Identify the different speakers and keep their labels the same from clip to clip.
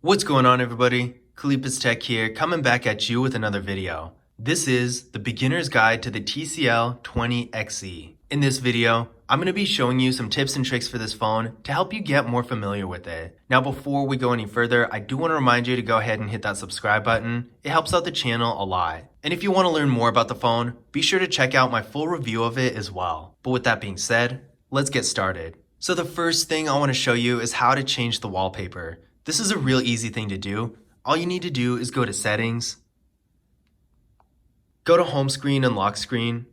Speaker 1: What's going on, everybody? Kalipas Tech here, coming back at you with another video. This is the beginner's guide to the TCL 20XE. In this video, I'm going to be showing you some tips and tricks for this phone to help you get more familiar with it. Now, before we go any further, I do want to remind you to go ahead and hit that subscribe button. It helps out the channel a lot. And if you want to learn more about the phone, be sure to check out my full review of it as well. But with that being said, let's get started. So the first thing I want to show you is how to change the wallpaper. This is a real easy thing to do. All you need to do is go to Settings, go to Home Screen and Lock Screen,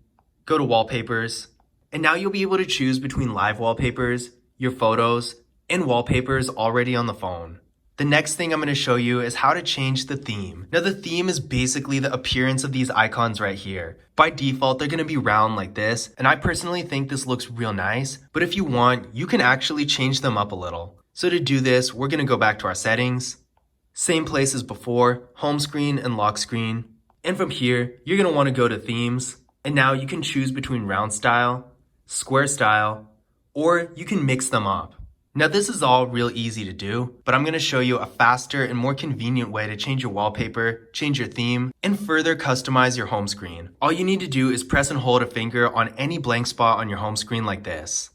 Speaker 1: go to Wallpapers, and now you'll be able to choose between live wallpapers, your photos, and wallpapers already on the phone. The next thing I'm going to show you is how to change the theme. Now the theme is basically the appearance of these icons right here. By default, they're going to be round like this, and I personally think this looks real nice, but if you want, you can actually change them up a little. So to do this, we're going to go back to our settings, same place as before, home screen and lock screen. And from here, you're going to want to go to themes. And now you can choose between round style, square style, or you can mix them up. Now this is all real easy to do, but I'm going to show you a faster and more convenient way to change your wallpaper, change your theme, and further customize your home screen. All you need to do is press and hold a finger on any blank spot on your home screen like this.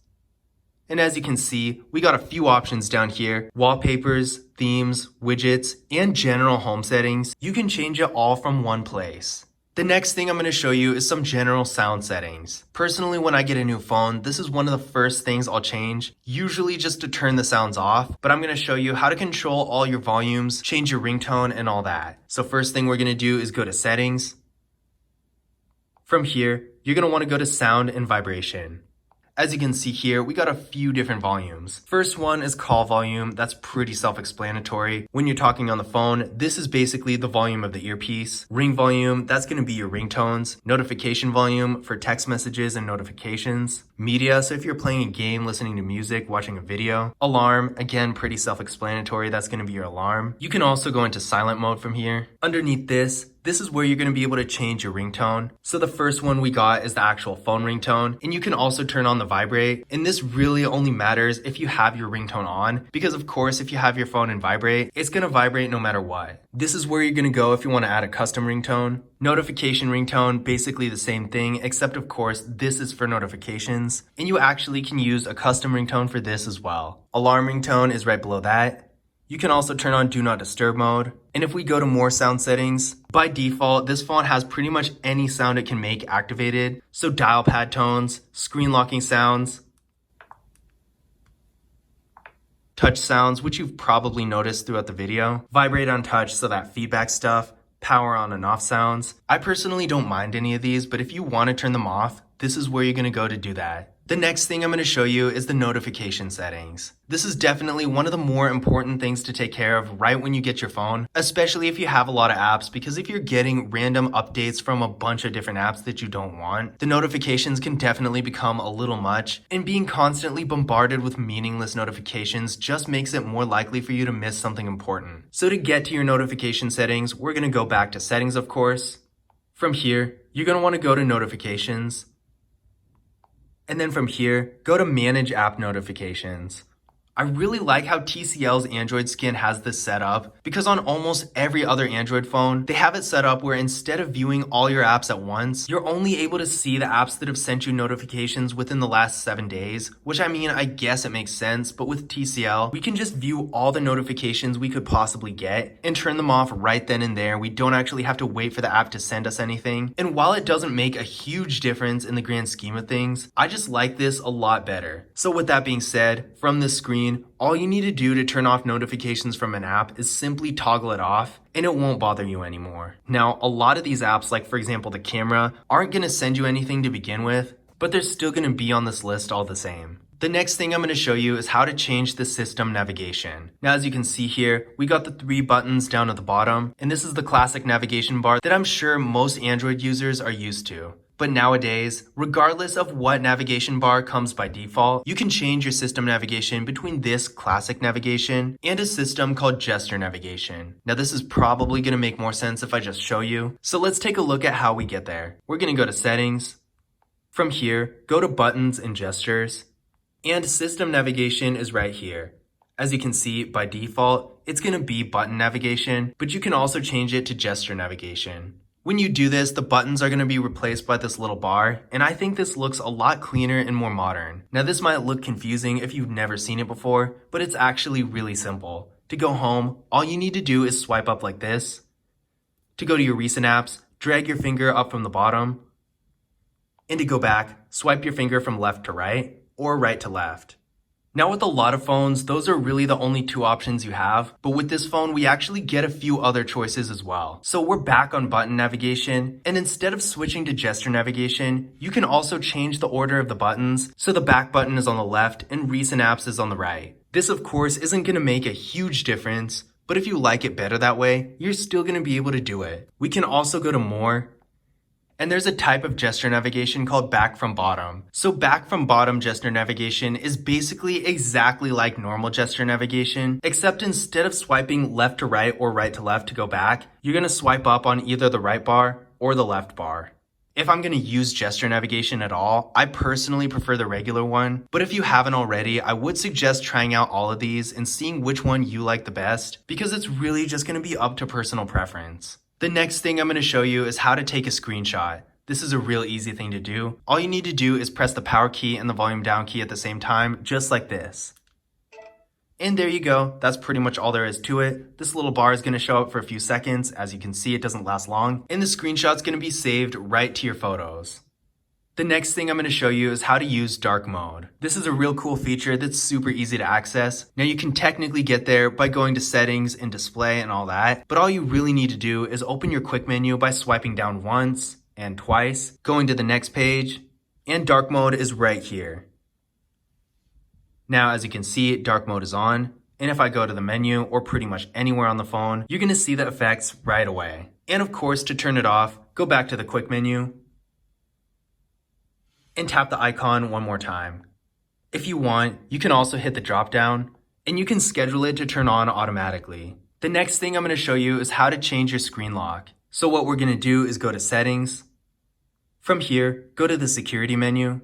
Speaker 1: And as you can see, we got a few options down here: wallpapers, themes, widgets, and general home settings. You can change it all from one place. The next thing I'm going to show you is some general sound settings. Personally, when I get a new phone, this is one of the first things I'll change, usually just to turn the sounds off, but I'm going to show you how to control all your volumes, change your ringtone, and all that. So first thing we're going to do is go to Settings. From here, you're going to want to go to Sound and Vibration. As you can see here, we got a few different volumes. First one is call volume. That's pretty self-explanatory. When you're talking on the phone, this is basically the volume of the earpiece. Ring volume, that's going to be your ringtones. Notification volume for text messages and notifications. Media, so if you're playing a game, listening to music, watching a video. Alarm, again, pretty self-explanatory. That's going to be your alarm. You can also go into silent mode from here. Underneath this is where you're going to be able to change your ringtone. So the first one we got is the actual phone ringtone, and you can also turn on the vibrate. And this really only matters if you have your ringtone on, because of course, if you have your phone in vibrate, it's going to vibrate no matter what. This is where you're going to go if you want to add a custom ringtone. Notification ringtone, basically the same thing, except of course, this is for notifications. And you actually can use a custom ringtone for this as well. Alarm ringtone is right below that. You can also turn on Do Not Disturb mode. And if we go to more sound settings, by default, this phone has pretty much any sound it can make activated. So dial pad tones, screen locking sounds, touch sounds, which you've probably noticed throughout the video, vibrate on touch, so that feedback stuff, power on and off sounds. I personally don't mind any of these, but if you want to turn them off, this is where you're going to go to do that. The next thing I'm going to show you is the notification settings. This is definitely one of the more important things to take care of right when you get your phone, especially if you have a lot of apps, because if you're getting random updates from a bunch of different apps that you don't want, the notifications can definitely become a little much, and being constantly bombarded with meaningless notifications just makes it more likely for you to miss something important. So to get to your notification settings, we're going to go back to settings, of course. From here, you're going to want to go to notifications. And then from here, go to Manage App Notifications. I really like how TCL's Android skin has this set up, because on almost every other Android phone, they have it set up where instead of viewing all your apps at once, you're only able to see the apps that have sent you notifications within the last 7 days, which I mean, I guess it makes sense, but with TCL, we can just view all the notifications we could possibly get and turn them off right then and there. We don't actually have to wait for the app to send us anything. And while it doesn't make a huge difference in the grand scheme of things, I just like this a lot better. So with that being said, from this screen, all you need to do to turn off notifications from an app is simply toggle it off, and it won't bother you anymore. Now, a lot of these apps, like for example the camera, aren't going to send you anything to begin with, but they're still going to be on this list all the same. The next thing I'm going to show you is how to change the system navigation. Now, as you can see here, we got the 3 buttons down at the bottom, and this is the classic navigation bar that I'm sure most Android users are used to. But nowadays, regardless of what navigation bar comes by default, you can change your system navigation between this classic navigation and a system called gesture navigation. Now this is probably going to make more sense if I just show you. So let's take a look at how we get there. We're going to go to Settings. From here, go to Buttons and Gestures. And system navigation is right here. As you can see, by default, it's going to be button navigation, but you can also change it to gesture navigation. When you do this, the buttons are going to be replaced by this little bar, and I think this looks a lot cleaner and more modern. Now this might look confusing if you've never seen it before, but it's actually really simple. To go home, all you need to do is swipe up like this. To go to your recent apps, drag your finger up from the bottom. And to go back, swipe your finger from left to right or right to left. Now with a lot of phones, those are really the only two options you have, but with this phone, we actually get a few other choices as well. So we're back on button navigation, and instead of switching to gesture navigation, you can also change the order of the buttons, so the back button is on the left and recent apps is on the right. This of course isn't going to make a huge difference, but if you like it better that way, you're still going to be able to do it. We can also go to more. And there's a type of gesture navigation called back from bottom. So back from bottom gesture navigation is basically exactly like normal gesture navigation, except instead of swiping left to right or right to left to go back, you're going to swipe up on either the right bar or the left bar. If I'm going to use gesture navigation at all, I personally prefer the regular one, but if you haven't already, I would suggest trying out all of these and seeing which one you like the best, because it's really just going to be up to personal preference. The next thing I'm going to show you is how to take a screenshot. This is a real easy thing to do. All you need to do is press the power key and the volume down key at the same time, just like this. And there you go. That's pretty much all there is to it. This little bar is going to show up for a few seconds. As you can see, it doesn't last long. And the screenshot's going to be saved right to your photos. The next thing I'm going to show you is how to use dark mode. This is a real cool feature that's super easy to access. Now you can technically get there by going to settings and display and all that, but all you really need to do is open your quick menu by swiping down once and twice, going to the next page, and dark mode is right here. Now as you can see, dark mode is on, and if I go to the menu or pretty much anywhere on the phone, you're going to see the effects right away. And of course, to turn it off, go back to the quick menu, and tap the icon one more time. If you want, you can also hit the drop down and you can schedule it to turn on automatically. The next thing I'm going to show you is how to change your screen lock. So what we're going to do is go to settings. From here, go to the security menu.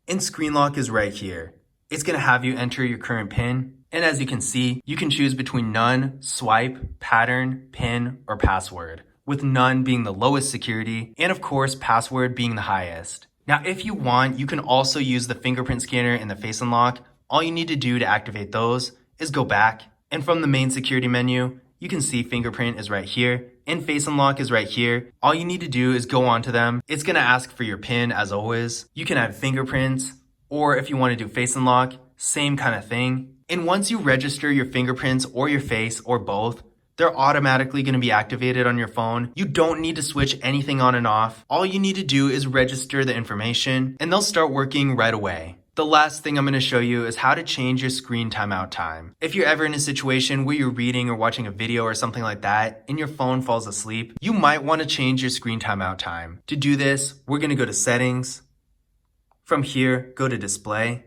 Speaker 1: And screen lock is right here. It's going to have you enter your current PIN. And as you can see, you can choose between none, swipe, pattern, PIN, or password, with none being the lowest security, and of course, password being the highest. Now, if you want, you can also use the fingerprint scanner and the face unlock. All you need to do to activate those is go back, and from the main security menu, you can see fingerprint is right here, and face unlock is right here. All you need to do is go onto them. It's gonna ask for your PIN as always. You can add fingerprints, or if you wanna do face unlock, same kind of thing. And once you register your fingerprints or your face or both, they're automatically going to be activated on your phone. You don't need to switch anything on and off. All you need to do is register the information and they'll start working right away. The last thing I'm going to show you is how to change your screen timeout time. If you're ever in a situation where you're reading or watching a video or something like that and your phone falls asleep, you might want to change your screen timeout time. To do this, we're going to go to settings. From here, go to display.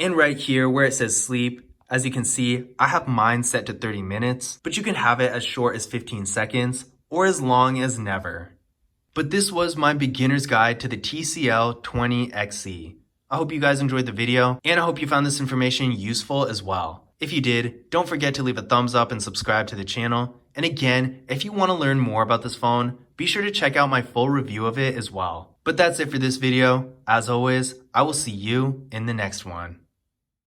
Speaker 1: And right here where it says sleep, as you can see, I have mine set to 30 minutes, but you can have it as short as 15 seconds or as long as never. But this was my beginner's guide to the TCL 20XC. I hope you guys enjoyed the video, and I hope you found this information useful as well. If you did, don't forget to leave a thumbs up and subscribe to the channel. And again, if you want to learn more about this phone, be sure to check out my full review of it as well. But that's it for this video. As always, I will see you in the next one.